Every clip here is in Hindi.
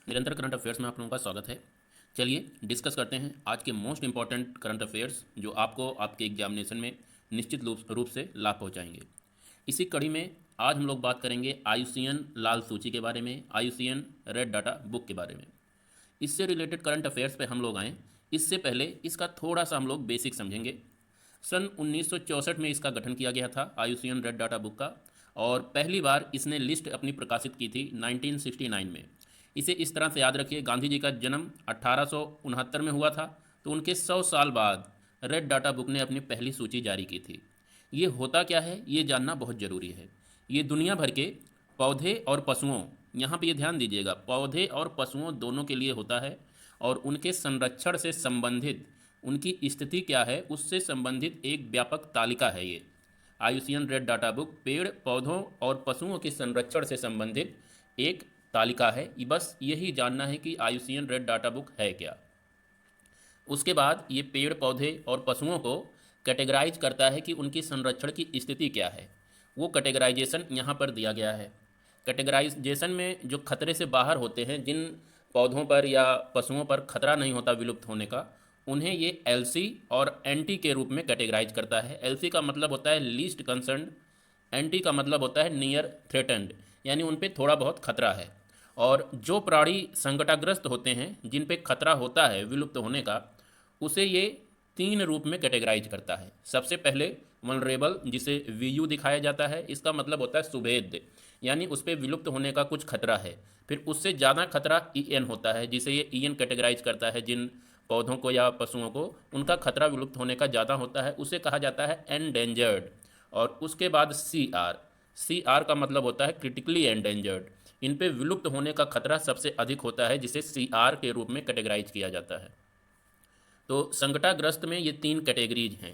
निरंतर करंट अफेयर्स में आप लोगों का स्वागत है। चलिए डिस्कस करते हैं आज के मोस्ट इंपॉर्टेंट करंट अफेयर्स जो आपको आपके एग्जामिनेशन में निश्चित रूप से लाभ पहुंचाएंगे। इसी कड़ी में आज हम लोग बात करेंगे आईयूसीएन लाल सूची के बारे में, आईयूसीएन रेड डाटा बुक के बारे में। इससे रिलेटेड करंट अफेयर्स पे हम लोग आएँ, इससे पहले इसका थोड़ा सा हम लोग बेसिक समझेंगे। सन 1964 में इसका गठन किया गया था आईयूसीएन रेड डाटा बुक का, और पहली बार इसने लिस्ट अपनी प्रकाशित की थी 1969 में। इसे इस तरह से याद रखिए, गांधी जी का जन्म 1869 में हुआ था, तो उनके 100 साल बाद रेड डाटा बुक ने अपनी पहली सूची जारी की थी। ये होता क्या है ये जानना बहुत ज़रूरी है। ये दुनिया भर के पौधे और पशुओं, यहाँ पे ये ध्यान दीजिएगा, पौधे और पशुओं दोनों के लिए होता है, और उनके संरक्षण से संबंधित, उनकी स्थिति क्या है उससे संबंधित एक व्यापक तालिका है। ये आईयूसीएन रेड डाटा बुक पेड़ पौधों और पशुओं के संरक्षण से संबंधित एक तालिका है। बस यही जानना है कि आईयूसीएन रेड डाटा बुक है क्या। उसके बाद ये पेड़ पौधे और पशुओं को कैटेगराइज करता है कि उनकी संरक्षण की स्थिति क्या है। वो कैटेगराइजेशन यहाँ पर दिया गया है। कैटेगराइजेशन में जो खतरे से बाहर होते हैं, जिन पौधों पर या पशुओं पर खतरा नहीं होता विलुप्त होने का, उन्हें ये एलसी और एनटी के रूप में कैटेगराइज करता है। एलसी का मतलब होता है लीस्ट कंसर्न, एनटी का मतलब होता है नियर थ्रेटन्ड, यानी उन पे थोड़ा बहुत खतरा है। और जो प्राणी संकटाग्रस्त होते हैं, जिन पे खतरा होता है विलुप्त होने का, उसे ये 3 रूप में कैटेगराइज करता है। सबसे पहले वनरेबल, जिसे वीयू दिखाया जाता है, इसका मतलब होता है सुभेद्य, यानी उस पर विलुप्त होने का कुछ खतरा है। फिर उससे ज़्यादा खतरा ईएन होता है, जिसे ये ईएन कैटेगराइज करता है। जिन पौधों को या पशुओं को उनका खतरा विलुप्त होने का ज़्यादा होता है, उसे कहा जाता है एंडेंजर्ड। और उसके बाद सीआर, सीआर का मतलब होता है क्रिटिकली एंडेंजर्ड। इन पे विलुप्त होने का खतरा सबसे अधिक होता है, जिसे सीआर के रूप में कैटेगराइज किया जाता है। तो संकटाग्रस्त में ये 3 कैटेगरीज हैं।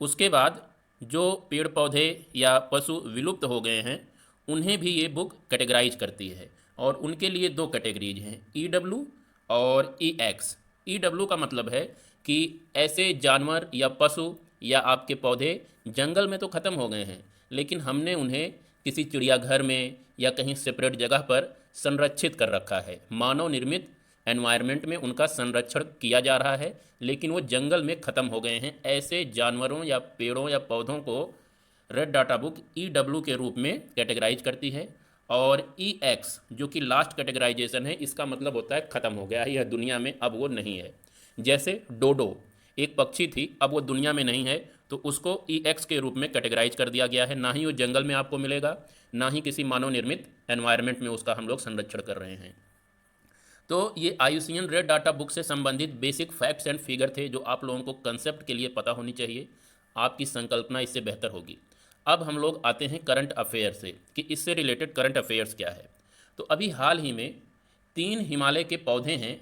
उसके बाद जो पेड़ पौधे या पशु विलुप्त हो गए हैं, उन्हें भी ये बुक कैटेगराइज करती है, और उनके लिए 2 कैटेगरीज हैं, ईडब्ल्यू और ईएक्स। ईडब्ल्यू का मतलब है कि ऐसे जानवर या पशु या आपके पौधे जंगल में तो ख़त्म हो गए हैं, लेकिन हमने उन्हें किसी चिड़ियाघर में या कहीं सेपरेट जगह पर संरक्षित कर रखा है। मानव निर्मित एनवायरनमेंट में उनका संरक्षण किया जा रहा है, लेकिन वो जंगल में ख़त्म हो गए हैं। ऐसे जानवरों या पेड़ों या पौधों को रेड डाटा बुक ईडब्ल्यू के रूप में कैटेगराइज करती है। और ईएक्स जो कि लास्ट कैटेगराइजेशन है, इसका मतलब होता है ख़त्म हो गया है, यह दुनिया में अब वो नहीं है। जैसे डोडो एक पक्षी थी, अब वो दुनिया में नहीं है, तो उसको ईएक्स के रूप में कैटेगराइज कर दिया गया है। ना ही वो जंगल में आपको मिलेगा, ना ही किसी मानव निर्मित एनवायरनमेंट में उसका हम लोग संरक्षण कर रहे हैं। तो ये आईयूसीएन रेड डाटा बुक से संबंधित बेसिक फैक्ट्स एंड फिगर थे, जो आप लोगों को कंसेप्ट के लिए पता होनी चाहिए। आपकी संकल्पना इससे बेहतर होगी। अब हम लोग आते हैं करंट अफेयर से, कि इससे रिलेटेड करंट अफेयर्स क्या है। तो अभी हाल ही में 3 हिमालय के पौधे हैं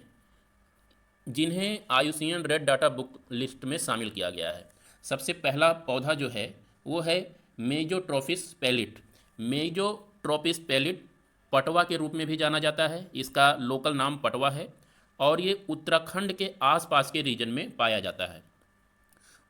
जिन्हें IUCN red data book list में शामिल किया गया है। सबसे पहला पौधा जो है वो है मेजोट्रोपिस पैलिट। मेजोट्रोपिस पैलिट पटवा के रूप में भी जाना जाता है, इसका लोकल नाम पटवा है, और ये उत्तराखंड के आसपास के रीजन में पाया जाता है।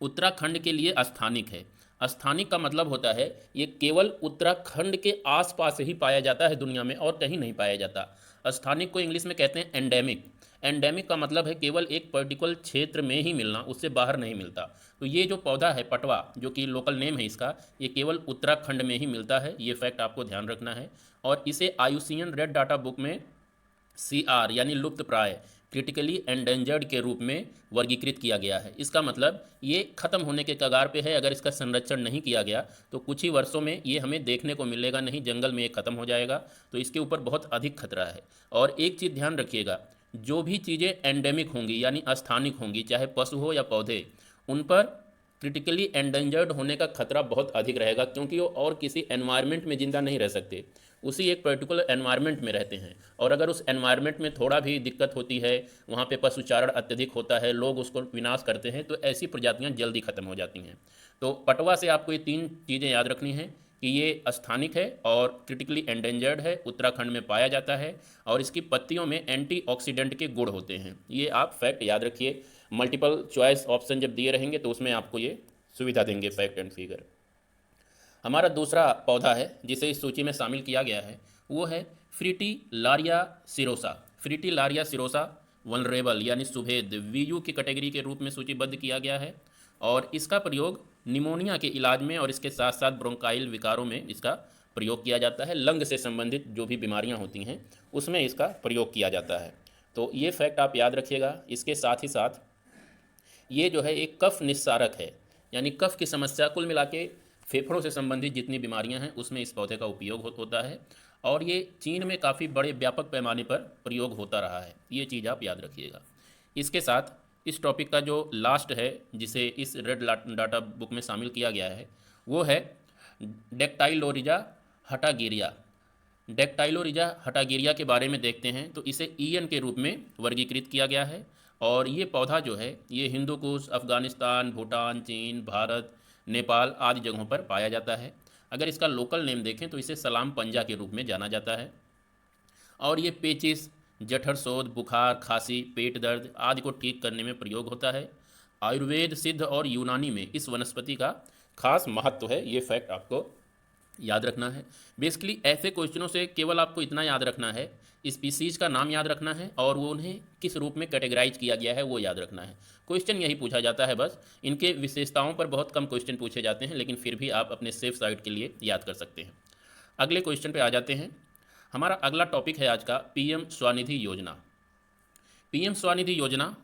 उत्तराखंड के लिए स्थानिक है। स्थानिक का मतलब होता है ये केवल उत्तराखंड के आसपास ही पाया जाता है, दुनिया में और कहीं नहीं पाया जाता। स्थानिक को इंग्लिश में कहते हैं एंडेमिक। एंडेमिक का मतलब है केवल एक पर्टिकुलर क्षेत्र में ही मिलना, उससे बाहर नहीं मिलता। तो ये जो पौधा है पटवा, जो कि लोकल नेम है इसका, ये केवल उत्तराखंड में ही मिलता है। ये फैक्ट आपको ध्यान रखना है। और इसे आईयूसीएन रेड डाटा बुक में सीआर यानी लुप्त प्राय, क्रिटिकली एंडेंजर्ड के रूप में वर्गीकृत किया गया है। इसका मतलब ये ख़त्म होने के कगार पे है। अगर इसका संरक्षण नहीं किया गया तो कुछ ही वर्षों में ये हमें देखने को मिलेगा नहीं, जंगल में ये ख़त्म हो जाएगा। तो इसके ऊपर बहुत अधिक खतरा है। और एक चीज़ ध्यान रखिएगा, जो भी चीज़ें एंडेमिक होंगी यानी अस्थानिक होंगी, चाहे पशु हो या पौधे, उन पर क्रिटिकली एंडेंजर्ड होने का खतरा बहुत अधिक रहेगा, क्योंकि वो और किसी एनवायरनमेंट में ज़िंदा नहीं रह सकते, उसी एक पर्टिकुलर एनवायरनमेंट में रहते हैं। और अगर उस एनवायरनमेंट में थोड़ा भी दिक्कत होती है, वहाँ पे पशुचारण अत्यधिक होता है, लोग उसको विनाश करते हैं, तो ऐसी प्रजातियाँ जल्दी ख़त्म हो जाती हैं। तो पटवा से आपको ये 3 चीज़ें याद रखनी हैं कि ये स्थानिक है और क्रिटिकली एंडेंजर्ड है, उत्तराखंड में पाया जाता है, और इसकी पत्तियों में एंटीऑक्सीडेंट के गुण होते हैं। ये आप फैक्ट याद रखिए। मल्टीपल चॉइस ऑप्शन जब दिए रहेंगे तो उसमें आपको ये सुविधा देंगे फैक्ट एंड फिगर। हमारा दूसरा पौधा है जिसे इस सूची में शामिल किया गया है, वो है फ्रीटिलारिया सिरोसा। फ्रिटिलारिया सिरोसा वनरेबल यानी सुभेद वीयू की कैटेगरी के रूप में सूचीबद्ध किया गया है और इसका प्रयोग निमोनिया के इलाज में और इसके साथ साथ ब्रोंकाइल विकारों में इसका प्रयोग किया जाता है। लंग से संबंधित जो भी बीमारियां होती हैं उसमें इसका प्रयोग किया जाता है। तो ये फैक्ट आप याद रखिएगा। इसके साथ ही साथ ये जो है एक कफ निस्सारक है, यानी कफ की समस्या कुल मिला के फेफड़ों से संबंधित जितनी बीमारियां हैं उसमें इस पौधे का उपयोग होता है और ये चीन में काफ़ी बड़े व्यापक पैमाने पर प्रयोग होता रहा है। ये चीज़ आप याद रखिएगा। इसके साथ इस टॉपिक का जो लास्ट है जिसे इस रेड डाटा बुक में शामिल किया गया है वो है डेक्टाइलोरिजा हटागिरिया। डेक्टाइलोरिजा हटागिरिया के बारे में देखते हैं तो इसे ईएन के रूप में वर्गीकृत किया गया है और ये पौधा जो है ये हिंदुकुश, अफ़गानिस्तान, भूटान, चीन, भारत, नेपाल आदि जगहों पर पाया जाता है। अगर इसका लोकल नेम देखें तो इसे सलाम पंजा के रूप में जाना जाता है और ये पेचिस, जठर शोथ, बुखार, खांसी, पेट दर्द आदि को ठीक करने में प्रयोग होता है। आयुर्वेद, सिद्ध और यूनानी में इस वनस्पति का खास महत्व है। ये फैक्ट आपको याद रखना है। बेसिकली ऐसे क्वेश्चनों से केवल आपको इतना याद रखना है, स्पीसीज का नाम याद रखना है और वो उन्हें किस रूप में कैटेगराइज किया गया है वो याद रखना है। क्वेश्चन यही पूछा जाता है बस। इनके विशेषताओं पर बहुत कम क्वेश्चन पूछे जाते हैं, लेकिन फिर भी आप अपने सेफ साइड के लिए याद कर सकते हैं। अगले क्वेश्चन पे आ जाते हैं। हमारा अगला टॉपिक है आज का पीएम स्वनिधि योजना। पीएम स्वनिधि योजना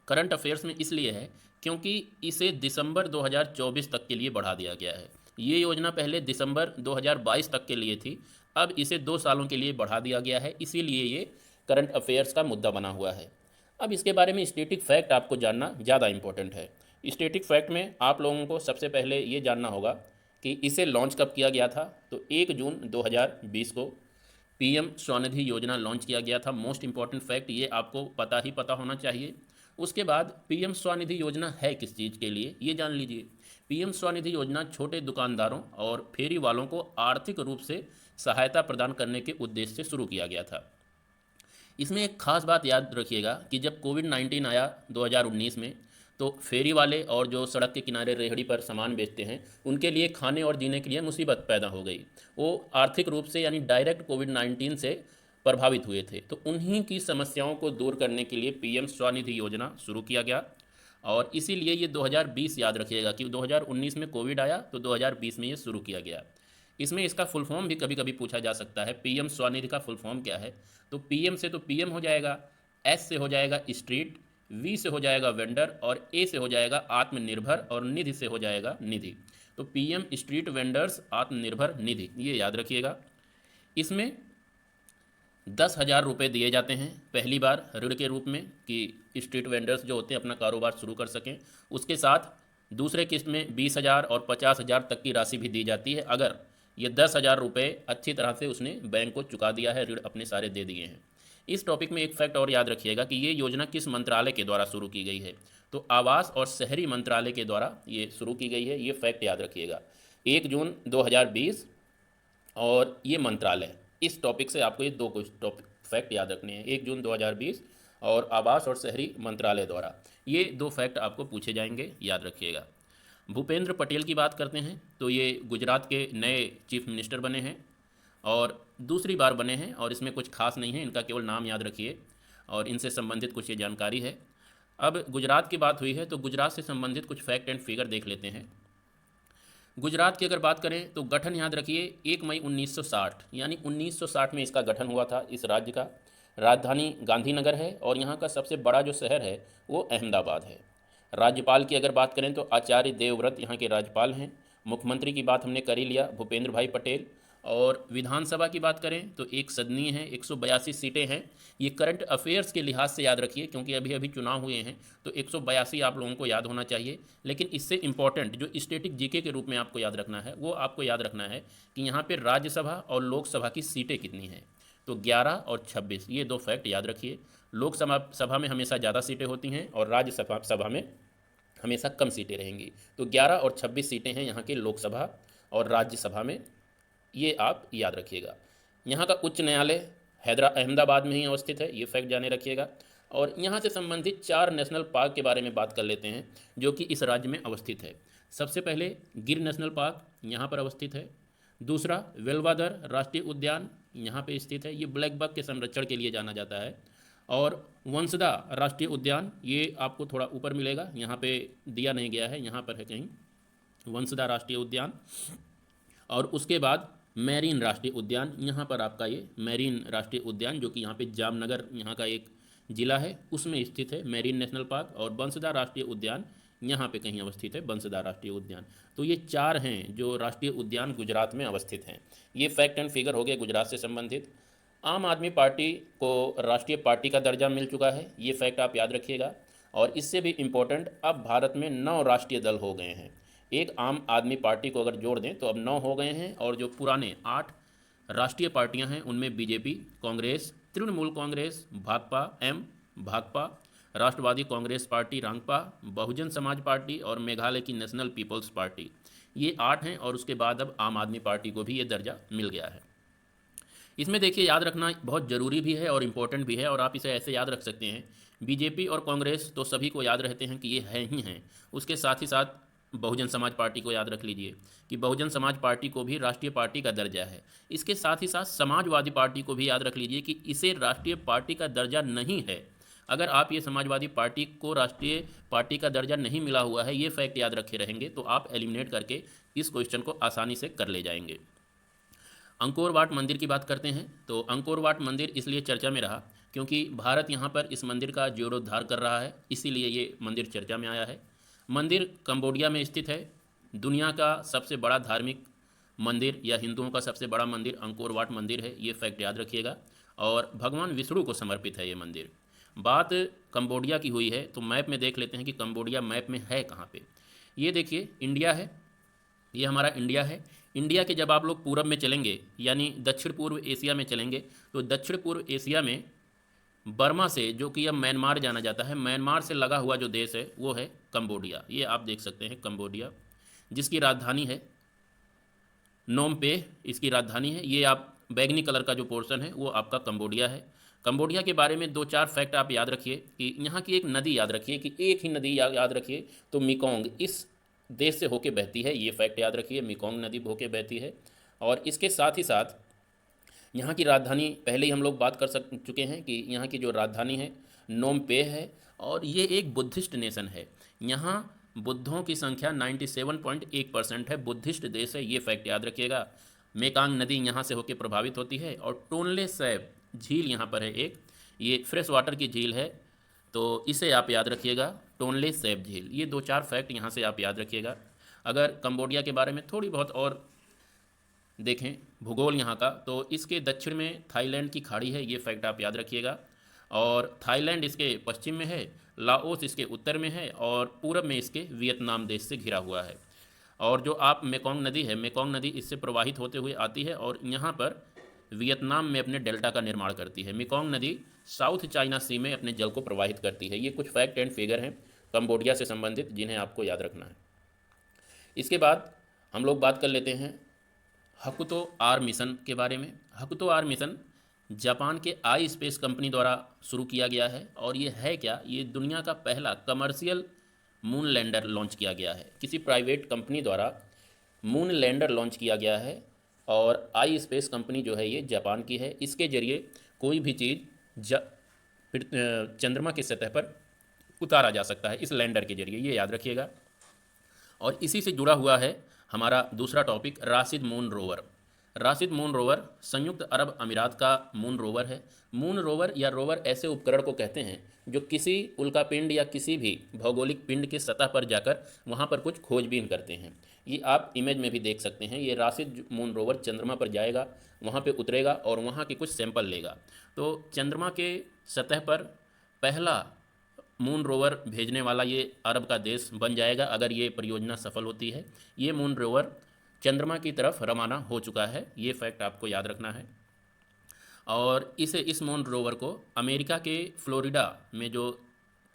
करंट अफेयर्स में इसलिए है क्योंकि इसे दिसंबर 2024 तक के लिए बढ़ा दिया गया है। ये योजना पहले दिसंबर 2022 तक के लिए थी, अब इसे 2 सालों के लिए बढ़ा दिया गया है, इसीलिए ये करंट अफेयर्स का मुद्दा बना हुआ है। अब इसके बारे में स्टैटिक फैक्ट आपको जानना ज़्यादा इंपॉर्टेंट है। स्टैटिक फैक्ट में आप लोगों को सबसे पहले ये जानना होगा कि इसे लॉन्च कब किया गया था। तो 1 जून 2020 को पीएम स्वनिधि योजना लॉन्च किया गया था। मोस्ट इंपॉर्टेंट फैक्ट ये आपको पता होना चाहिए। उसके बाद पीएम स्वनिधि योजना है किस चीज़ के लिए ये जान लीजिए। पीएम स्वनिधि योजना छोटे दुकानदारों और फेरी वालों को आर्थिक रूप से सहायता प्रदान करने के उद्देश्य से शुरू किया गया था। इसमें एक खास बात याद रखिएगा कि जब कोविड-19 आया 2019 में, तो फेरी वाले और जो सड़क के किनारे रेहड़ी पर सामान बेचते हैं उनके लिए खाने और जीने के लिए मुसीबत पैदा हो गई। वो आर्थिक रूप से यानी डायरेक्ट कोविड-19 से प्रभावित हुए थे। तो उन्हीं की समस्याओं को दूर करने के लिए पीएम स्वनिधि योजना शुरू किया गया और इसीलिए ये 2020 याद रखिएगा कि 2019 में कोविड आया तो 2020 में ये शुरू किया गया। इसमें इसका फुल फॉर्म भी कभी कभी पूछा जा सकता है। पीएम स्वनिधि का फुल फॉर्म क्या है? तो पीएम से तो पीएम हो जाएगा, एस से हो जाएगा स्ट्रीट, वी से हो जाएगा वेंडर और ए से हो जाएगा आत्मनिर्भर और निधि से हो जाएगा निधि। तो PM street vendors Atmanirbhar Nidhi, ये याद रखिएगा। इसमें 10,000 रुपये दिए जाते हैं पहली बार ऋण के रूप में कि स्ट्रीट वेंडर्स जो होते हैं अपना कारोबार शुरू कर सकें। उसके साथ दूसरे किस्त में 20,000 और 50,000 तक की राशि भी दी जाती है अगर ये 10,000 रुपये अच्छी तरह से उसने बैंक को चुका दिया है, ऋण अपने सारे दे दिए हैं। इस टॉपिक में एक फैक्ट और याद रखिएगा कि ये योजना किस मंत्रालय के द्वारा शुरू की गई है। तो आवास और शहरी मंत्रालय के द्वारा ये शुरू की गई है। ये फैक्ट याद रखिएगा। 1 जून 2020 और ये मंत्रालय, इस टॉपिक से आपको ये 2 कुछ टॉपिक फैक्ट याद रखने हैं। 1 जून 2020 और आवास और शहरी मंत्रालय द्वारा, ये 2 फैक्ट आपको पूछे जाएंगे, याद रखिएगा। भूपेंद्र पटेल की बात करते हैं तो ये गुजरात के नए चीफ मिनिस्टर बने हैं और दूसरी बार बने हैं और इसमें कुछ खास नहीं है, इनका केवल नाम याद रखिए और इनसे संबंधित कुछ ये जानकारी है। अब गुजरात की बात हुई है तो गुजरात से संबंधित कुछ फैक्ट एंड फिगर देख लेते हैं। गुजरात की अगर बात करें तो गठन याद रखिए 1 मई 1960, यानी 1960 में इसका गठन हुआ था। इस राज्य का राजधानी गांधीनगर है और यहाँ का सबसे बड़ा जो शहर है वो अहमदाबाद है। राज्यपाल की अगर बात करें तो आचार्य देवव्रत यहाँ के राज्यपाल हैं। मुख्यमंत्री की बात हमने कर ही लिया, भूपेंद्र भाई पटेल। और विधानसभा की बात करें तो एक सदनीय है, 182 सीटें हैं। ये करंट अफेयर्स के लिहाज से याद रखिए क्योंकि अभी अभी चुनाव हुए हैं तो 182 आप लोगों को याद होना चाहिए। लेकिन इससे इंपॉर्टेंट जो स्टैटिक जीके के रूप में आपको याद रखना है वो आपको याद रखना है कि यहाँ पर राज्यसभा और लोकसभा की सीटें कितनी हैं। तो 11 और 26, ये 2 फैक्ट याद रखिए। लोकसभा में हमेशा ज़्यादा सीटें होती हैं और राज्यसभा में हमेशा कम सीटें रहेंगी। तो 11 और 26 सीटें हैं यहाँ के लोकसभा और राज्यसभा में, ये आप याद रखिएगा। यहाँ का उच्च न्यायालय अहमदाबाद में ही अवस्थित है, ये फैक्ट जाने रखिएगा। और यहाँ से संबंधित 4 नेशनल पार्क के बारे में बात कर लेते हैं जो कि इस राज्य में अवस्थित है। सबसे पहले गिर नेशनल पार्क यहाँ पर अवस्थित है। दूसरा वेलवादर राष्ट्रीय उद्यान यहाँ पे स्थित है, ये ब्लैक बक के संरक्षण के लिए जाना जाता है। और वंसदा राष्ट्रीय उद्यान ये आपको थोड़ा ऊपर मिलेगा, यहाँ पे दिया नहीं गया है, यहाँ पर है कहीं वंसदा राष्ट्रीय उद्यान। और उसके बाद मैरीन राष्ट्रीय उद्यान, यहाँ पर आपका ये मैरीन राष्ट्रीय उद्यान जो कि यहाँ पे जामनगर यहाँ का एक ज़िला है उसमें स्थित है मैरीन नेशनल पार्क। और बंसदा राष्ट्रीय उद्यान यहाँ पे कहीं अवस्थित है, बंसदा राष्ट्रीय उद्यान। तो ये 4 हैं जो राष्ट्रीय उद्यान गुजरात में अवस्थित हैं। ये फैक्ट एंड फिगर हो गए गुजरात से संबंधित। आम आदमी पार्टी को राष्ट्रीय पार्टी का दर्जा मिल चुका है, ये फैक्ट आप याद रखिएगा। और इससे भी इम्पोर्टेंट, अब भारत में 9 राष्ट्रीय दल हो गए हैं। एक आम आदमी पार्टी को अगर जोड़ दें तो अब 9 हो गए हैं। और जो पुराने 8 राष्ट्रीय पार्टियां हैं उनमें बीजेपी, कांग्रेस, तृणमूल कांग्रेस, भाकपा, राष्ट्रवादी कांग्रेस पार्टी रांगपा, बहुजन समाज पार्टी और मेघालय की नेशनल पीपल्स पार्टी, ये 8 हैं। और उसके बाद अब आम आदमी पार्टी को भी ये दर्जा मिल गया है। इसमें देखिए याद रखना बहुत ज़रूरी भी है और इम्पोर्टेंट भी है, और आप इसे ऐसे याद रख सकते हैं, बीजेपी और कांग्रेस तो सभी को याद रहते हैं कि ये हैं ही हैं। उसके साथ ही साथ बहुजन समाज पार्टी को याद रख लीजिए कि बहुजन समाज पार्टी को भी राष्ट्रीय पार्टी का दर्जा है। इसके साथ ही साथ समाजवादी पार्टी को भी याद रख लीजिए कि इसे राष्ट्रीय पार्टी का दर्जा नहीं है। अगर आप ये समाजवादी पार्टी को राष्ट्रीय पार्टी का दर्जा नहीं मिला हुआ है, ये फैक्ट याद रखे रहेंगे तो आप एलिमिनेट करके इस क्वेश्चन को आसानी से कर ले जाएंगे। अंकोर वाट मंदिर की बात करते हैं तो अंकोर वाट मंदिर इसलिए चर्चा में रहा क्योंकि भारत यहाँ पर इस मंदिर का जीर्णोद्धार कर रहा है, इसीलिए ये मंदिर चर्चा में आया है। मंदिर कंबोडिया में स्थित है। दुनिया का सबसे बड़ा धार्मिक मंदिर या हिंदुओं का सबसे बड़ा मंदिर अंकोर वाट मंदिर है, ये फैक्ट याद रखिएगा। और भगवान विष्णु को समर्पित है ये मंदिर। बात कंबोडिया की हुई है तो मैप में देख लेते हैं कि कंबोडिया मैप में है कहाँ पे। ये देखिए इंडिया है, ये हमारा इंडिया है। इंडिया के जब आप लोग पूरब में चलेंगे यानी दक्षिण पूर्व एशिया में चलेंगे तो दक्षिण पूर्व एशिया में बर्मा से, जो कि अब म्यांमार जाना जाता है, म्यांमार से लगा हुआ जो देश है वो है कंबोडिया। ये आप देख सकते हैं कंबोडिया, जिसकी राजधानी है नोम पे, इसकी राजधानी है। ये आप बैगनी कलर का जो पोर्शन है वो आपका कंबोडिया है। कंबोडिया के बारे में 2-4 फैक्ट आप याद रखिए कि यहाँ की एक नदी याद रखिए कि एक ही नदी याद रखिए तो मेकोंग इस देश से होके बहती है, ये फैक्ट याद रखिए, मेकोंग नदी होके बहती है। और इसके साथ ही साथ यहाँ की राजधानी पहले ही हम लोग बात कर चुके हैं कि यहाँ की जो राजधानी है नोम पे है। और ये एक बुद्धिस्ट नेशन है, यहाँ बुद्धों की संख्या 97.1% है, बुद्धिस्ट देश है, ये फैक्ट याद रखिएगा। मेकांग नदी यहाँ से होकर प्रभावित होती है। और टोनले सैप झील यहाँ पर है एक, ये फ्रेश वाटर की झील है तो इसे आप याद रखिएगा, टोनले सैप झील। ये 2-4 फैक्ट यहाँ से आप याद रखिएगा। अगर कंबोडिया के बारे में थोड़ी बहुत और देखें भूगोल यहाँ का तो इसके दक्षिण में थाईलैंड की खाड़ी है, ये फैक्ट आप याद रखिएगा। और थाईलैंड इसके पश्चिम में है, लाओस इसके उत्तर में है और पूरब में इसके वियतनाम देश से घिरा हुआ है। और जो आप मेकोंग नदी है, मेकोंग नदी इससे प्रवाहित होते हुए आती है और यहाँ पर वियतनाम में अपने डेल्टा का निर्माण करती है। मेकोंग नदी साउथ चाइना सी में अपने जल को प्रवाहित करती है। ये कुछ फैक्ट एंड फिगर हैं कंबोडिया से संबंधित जिन्हें आपको याद रखना है। इसके बाद हम लोग बात कर लेते हैं हकुतो आर मिशन के बारे में। हकुतो आर मिशन जापान के आई स्पेस कंपनी द्वारा शुरू किया गया है। और ये है क्या, ये दुनिया का पहला कमर्शियल मून लैंडर लॉन्च किया गया है, किसी प्राइवेट कंपनी द्वारा मून लैंडर लॉन्च किया गया है। और आई स्पेस कंपनी जो है ये जापान की है। इसके ज़रिए कोई भी चीज़ चंद्रमा की सतह पर उतारा जा सकता है इस लैंडर के जरिए, ये याद रखिएगा। और इसी से जुड़ा हुआ है हमारा दूसरा topic Rashid moon rover. Rashid moon rover संयुक्त अरब अमीरात का मून रोवर है। मून रोवर या रोवर ऐसे उपकरण को कहते हैं जो किसी उल्कापिंड या किसी भी भौगोलिक पिंड के सतह पर जाकर वहाँ पर कुछ खोजबीन करते हैं। ये आप इमेज में भी देख सकते हैं। ये राशिद मून रोवर चंद्रमा पर जाएगा, वहाँ पे उतरेगा और वहाँ के कुछ सैंपल लेगा। तो चंद्रमा के सतह पर पहला मून रोवर भेजने वाला ये अरब का देश बन जाएगा अगर ये परियोजना सफल होती है। ये मून रोवर चंद्रमा की तरफ रवाना हो चुका है, ये फैक्ट आपको याद रखना है। और इस मून रोवर को अमेरिका के फ्लोरिडा में जो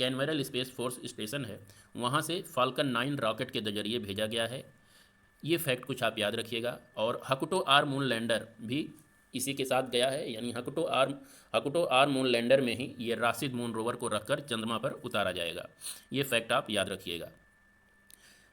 कैनवेरल स्पेस फोर्स स्टेशन है वहाँ से फाल्कन 9 रॉकेट के जरिए भेजा गया है, ये फैक्ट कुछ आप याद रखिएगा। और हकुटो आर मून लैंडर भी इसी के साथ गया है, यानी हकुटो आर मून लैंडर में ही ये राशिद मून रोवर को रखकर चंद्रमा पर उतारा जाएगा, ये फैक्ट आप याद रखिएगा।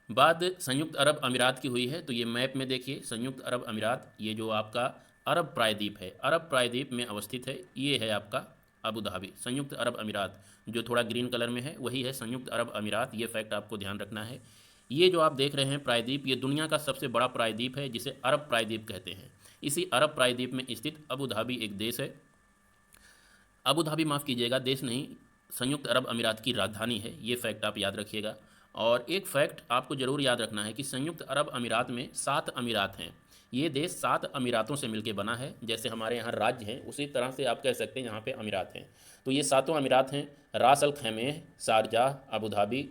बात संयुक्त अरब अमीरात की हुई है तो ये मैप में देखिए संयुक्त अरब अमीरात, ये जो आपका अरब प्रायद्वीप है, अरब प्रायद्वीप में अवस्थित है, ये है आपका अबू धाबी, संयुक्त अरब अमीरात, जो थोड़ा ग्रीन कलर में है वही है संयुक्त अरब अमीरात। ये फैक्ट आपको ध्यान रखना है। ये जो आप देख रहे हैं प्रायद्वीप, ये दुनिया का सबसे बड़ा प्रायद्वीप है जिसे अरब प्रायद्वीप कहते हैं। इसी अरब प्रायद्वीप में स्थित अबू धाबी एक देश है। अबू धाबी, माफ़ कीजिएगा, देश नहीं, संयुक्त अरब अमीरात की राजधानी है। ये फैक्ट आप याद रखिएगा। और एक फैक्ट आपको ज़रूर याद रखना है कि संयुक्त अरब अमीरात में 7 अमीरात हैं। ये देश 7 अमीरातों से मिलकर बना है। जैसे हमारे यहाँ राज्य हैं उसी तरह से आप कह सकते हैं यहाँ पे अमीरात हैं। तो ये 7 अमीरात हैं: रास अल खैमेह, शारजाह, अबू धाबी,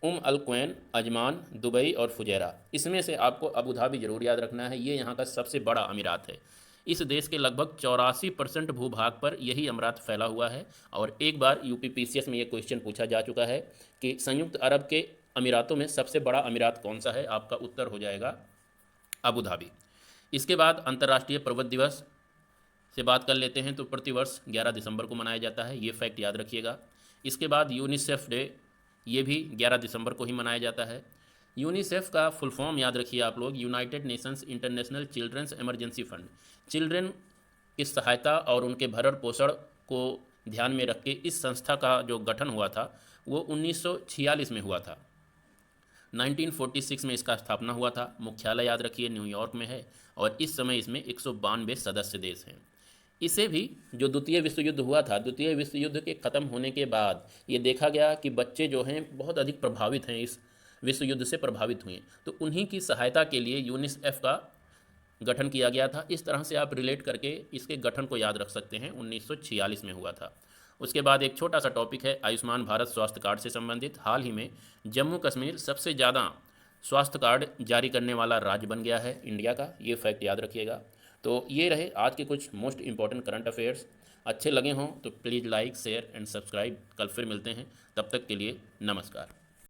अल क्वैन, अजमान, दुबई और फुजैरा। इसमें से आपको अबू धाबी ज़रूर याद रखना है। ये यहाँ का सबसे बड़ा अमीरात है। इस देश के लगभग 84% भूभाग पर यही अमीरात फैला हुआ है। और एक बार यूपीपीसीएस में ये क्वेश्चन पूछा जा चुका है कि संयुक्त अरब के अमीरातों में सबसे बड़ा अमीरात कौन सा है। आपका उत्तर हो जाएगा अबू धाबी। इसके बाद अंतर्राष्ट्रीय पर्वत दिवस से बात कर लेते हैं। तो प्रतिवर्ष 11 दिसंबर को मनाया जाता है। ये फैक्ट याद रखिएगा। इसके बाद यूनिसेफ डे, ये भी 11 दिसंबर को ही मनाया जाता है। यूनिसेफ का फुल फॉर्म याद रखिए आप लोग, United Nations International children's Emergency Fund. Children की सहायता और उनके भरण पोषण को ध्यान में रख के इस संस्था का जो गठन हुआ था वो 1946 में हुआ था। 1946 में इसका स्थापना हुआ था। मुख्यालय याद रखिए न्यूयॉर्क में है और इस समय इसमें 192 सदस्य देश हैं। इसे भी जो द्वितीय विश्व युद्ध हुआ था, द्वितीय विश्व युद्ध के ख़त्म होने के बाद ये देखा गया कि बच्चे जो हैं बहुत अधिक प्रभावित हैं, इस विश्व युद्ध से प्रभावित हुए, तो उन्हीं की सहायता के लिए यूनिसेफ का गठन किया गया था। इस तरह से आप रिलेट करके इसके गठन को याद रख सकते हैं। 1946 में हुआ था। उसके बाद एक छोटा सा टॉपिक है आयुष्मान भारत स्वास्थ्य कार्ड से संबंधित। हाल ही में जम्मू कश्मीर सबसे ज़्यादा स्वास्थ्य कार्ड जारी करने वाला राज्य बन गया है इंडिया का। ये फैक्ट याद रखिएगा। तो ये रहे आज के कुछ मोस्ट इंपॉर्टेंट करंट अफेयर्स। अच्छे लगे हों तो please like, share and subscribe. कल फिर मिलते हैं, तब तक के लिए नमस्कार।